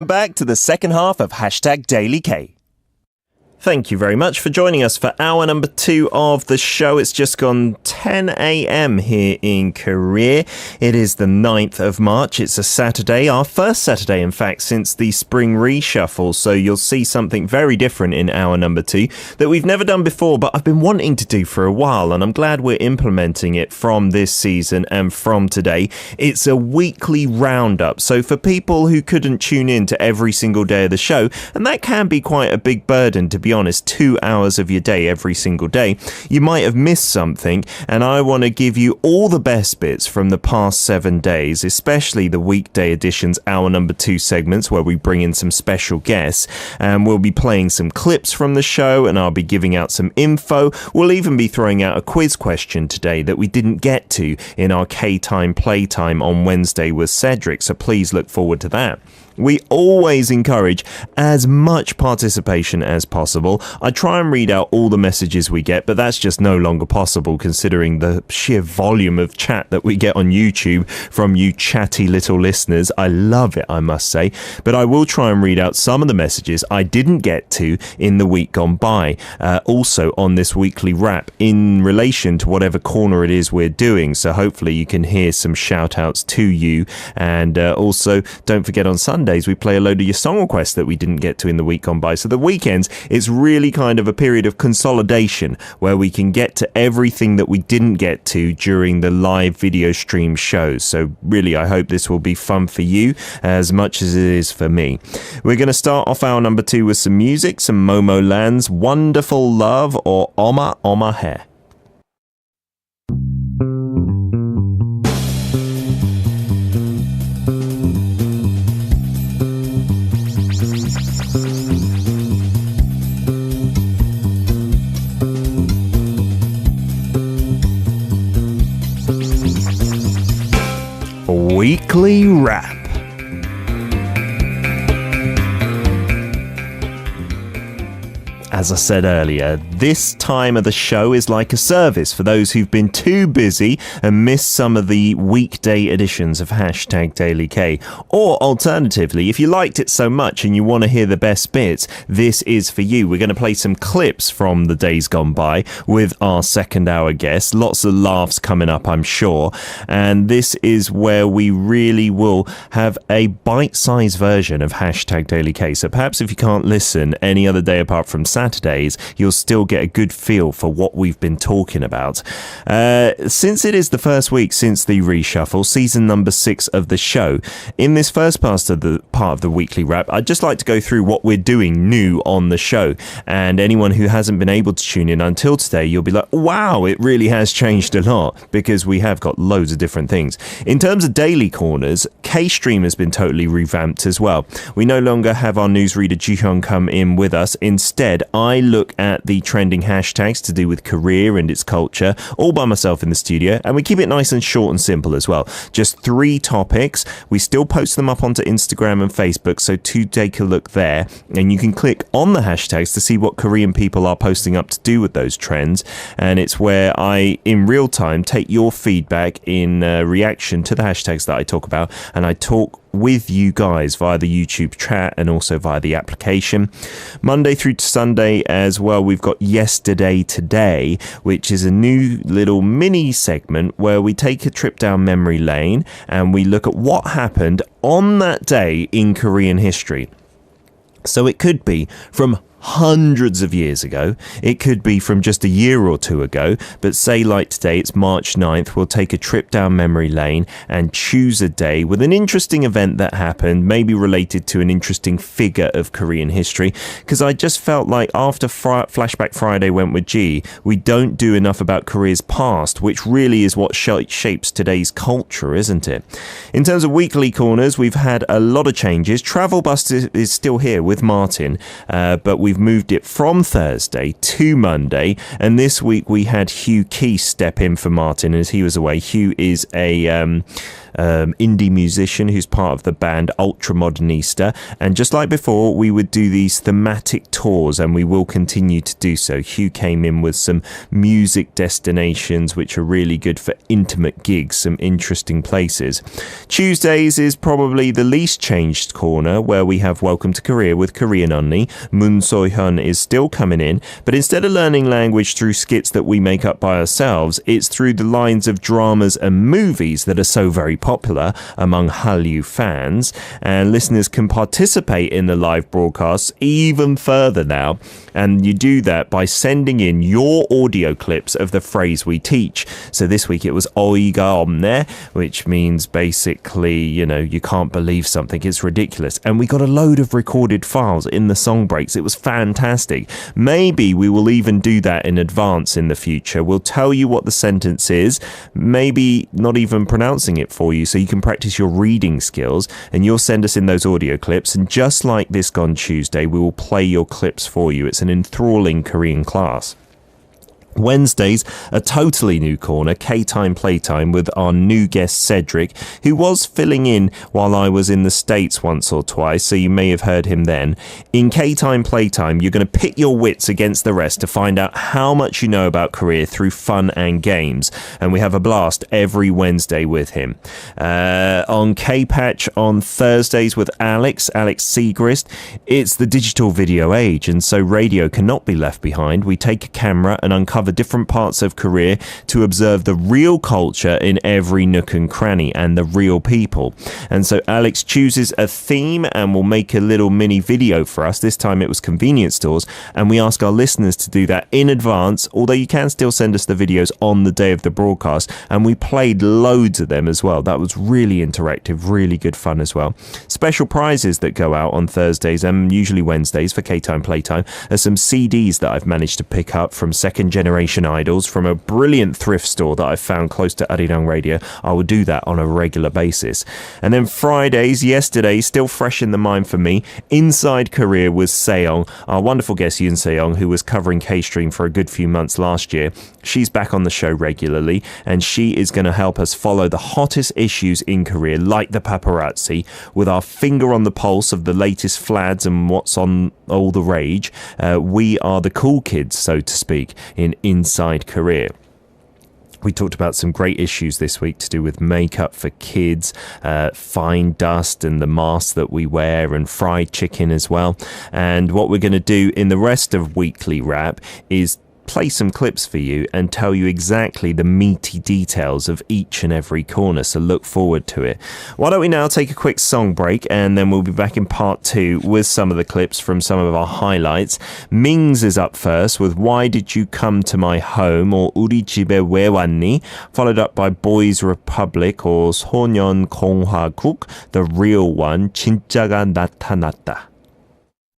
Back to the second half of Hashtag Daily K. Thank you very much for joining us for hour number 2 of the show. It's just gone 10 a.m. here in Korea. It is the 9th of March. It's a Saturday, our first Saturday, in fact, since the spring reshuffle. So you'll see something very different in hour number 2 that we've never done before, but I've been wanting to do for a while, and I'm glad we're implementing it from this season and from today. It's a weekly roundup. So for people who couldn't tune in to every single day of the show, and that can be quite a big burden, to be honest, 2 hours of your day every single day, you might have missed something, and I want to give you all the best bits from the past 7 days, especially the weekday editions, hour number 2 segments where we bring in some special guests, and we'll be playing some clips from the show, and I'll be giving out some info. We'll even be throwing out a quiz question today that we didn't get to in our K-Time Playtime on Wednesday with Cedric, so please look forward to that. We always encourage as much participation as possible. I try and read out all the messages we get, but that's just no longer possible considering the sheer volume of chat that we get on YouTube from you chatty little listeners. I love it, I must say. But I will try and read out some of the messages I didn't get to in the week gone by. Also on this weekly wrap in relation to whatever corner it is we're doing. So hopefully you can hear some shout outs to you. And also don't forget on Sunday, we play a load of your song requests that we didn't get to in the week gone by. So the weekends, it's really kind of a period of consolidation where we can get to everything that we didn't get to during the live video stream shows. So really, I hope this will be fun for you as much as it is for me. We're going to start off hour number 2 with some music, some Momo Land's Wonderful Love or Oma Oma Hair. Weekly Wrap. As I said earlier, this time of the show is like a service for those who've been too busy and missed some of the weekday editions of Hashtag Daily K. Or alternatively, if you liked it so much and you want to hear the best bits, this is for you. We're going to play some clips from the days gone by with our second hour guest. Lots of laughs coming up, I'm sure. And this is where we really will have a bite-sized version of Hashtag Daily K. So perhaps if you can't listen any other day apart from Saturdays, you'll still get a good feel for what we've been talking about. Since it is the first week since the reshuffle, season number 6 of the show, in this first part of the weekly wrap, I'd just like to go through what we're doing new on the show. And anyone who hasn't been able to tune in until today, you'll be like, wow, it really has changed a lot, because we have got loads of different things. In terms of daily corners, K-Stream has been totally revamped as well. We no longer have our newsreader Jihyun come in with us. Instead, I look at the trending hashtags to do with Korea and its culture all by myself in the studio, and we keep it nice and short and simple as well. Just 3 topics. We still post them up onto Instagram and Facebook, so do take a look there, and you can click on the hashtags to see what Korean people are posting up to do with those trends. And it's where I, in real time, take your feedback in reaction to the hashtags that I talk about, and I talk with you guys via the YouTube chat and also via the application. Monday through to Sunday as well, we've got Yesterday Today, which is a new little mini segment where we take a trip down memory lane and we look at what happened on that day in Korean history. So it could be from hundreds of years ago, it could be from just a year or 2 ago, but say like today, it's March 9th, we'll take a trip down memory lane and choose a day with an interesting event that happened, maybe related to an interesting figure of Korean history, because I just felt like after Flashback Friday went with G, we don't do enough about Korea's past, which really is what shapes today's culture, isn't it? In terms of weekly corners, we've had a lot of changes. Travel Bust is still here with Martin, but we've moved it from Thursday to Monday, and this week we had Hugh Keith step in for Martin as he was away. Hugh is a indie musician who's part of the band Ultramodernista. And just like before, we would do these thematic tours, and we will continue to do so. Hugh came in with some music destinations which are really good for intimate gigs, some interesting places. Tuesdays is probably the least changed corner, where we have Welcome to Korea with Korean Only. Moon So-hyun is still coming in, but instead of learning language through skits that we make up by ourselves, it's through the lines of dramas and movies that are so very popular among Hallyu fans, and listeners can participate in the live broadcasts even further now, and you do that by sending in your audio clips of the phrase we teach. So this week it was 어이가 없네, which means basically, you can't believe something, it's ridiculous. And we got a load of recorded files in the song breaks. It was fantastic. Maybe we will even do that in advance in the future. We'll tell you what the sentence is, maybe not even pronouncing it for you, so you can practice your reading skills, and you'll send us in those audio clips, and just like this Gone Tuesday, we will play your clips for you. It's an enthralling Korean class. Wednesdays, a totally new corner, K-Time Playtime, with our new guest Cedric, who was filling in while I was in the States once or twice, so you may have heard him then. In K-Time Playtime, you're going to pit your wits against the rest to find out how much you know about Korea through fun and games, and we have a blast every Wednesday with him. On K-Patch on Thursdays with Alex Segrist, it's the digital video age, and so radio cannot be left behind. We take a camera and uncover different parts of Korea to observe the real culture in every nook and cranny and the real people. And so Alex chooses a theme and will make a little mini video for us. This time it was convenience stores, and we ask our listeners to do that in advance, although you can still send us the videos on the day of the broadcast, and we played loads of them as well. That was really interactive, really good fun as well. Special prizes that go out on Thursdays and usually Wednesdays for K-Time Playtime are some CDs that I've managed to pick up from Second Generation Idols from a brilliant thrift store that I found close to Arirang Radio. I will do that on a regular basis. And then Fridays, yesterday, still fresh in the mind for me, Inside Korea with Seong, our wonderful guest Yoon Seong, who was covering K-Stream for a good few months last year. She's back on the show regularly, and she is going to help us follow the hottest issues in Korea, like the paparazzi, with our finger on the pulse of the latest flads and what's on all the rage. We are the cool kids, so to speak, in Inside Korea. We talked about some great issues this week to do with makeup for kids, fine dust and the masks that we wear, and fried chicken as well. And what we're going to do in the rest of Weekly Wrap is play some clips for you and tell you exactly the meaty details of each and every corner, so look forward to it. Why don't we now take a quick song break, and then we'll be back in part 2 with some of the clips from some of our highlights. Mings is up first with Why Did You Come to My Home, or 우리 집에 왜 왔니, followed up by Boys Republic or 소년 공화국, the real one, 진짜가 나타났다.